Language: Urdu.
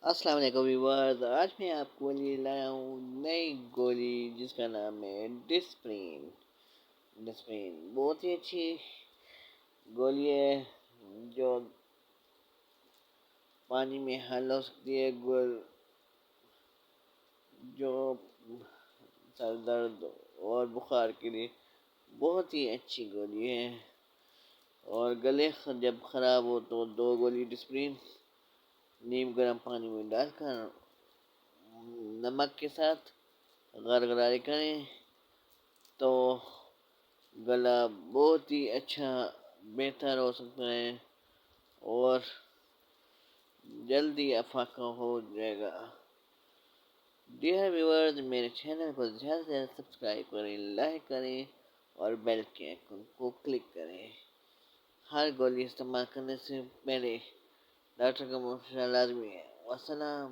السلام علیکم ویورز، آج میں آپ کو لیے لایا ہوں نئی گولی جس کا نام ہے ڈسپرین بہت ہی اچھی گولی ہے جو پانی میں حل ہو سکتی ہے. جو سر درد اور بخار کے لیے بہت ہی اچھی گولی ہے. اور گلے جب خراب ہو تو 2 گولی ڈسپرین نیم گرم پانی میں ڈال کر نمک کے ساتھ غرغرے کریں تو گلا بہت ہی اچھا بہتر ہو سکتا ہے اور جلدی افاقہ ہو جائے گا. ڈیئر ویورز، میرے چینل کو زیادہ سے زیادہ سبسکرائب کریں، لائک کریں اور بیل کے آئیکن کو کلک کریں. ہر گولی استعمال کرنے سے پہلے ڈاکٹر کا مشورہ لازمی ہے. والسلام.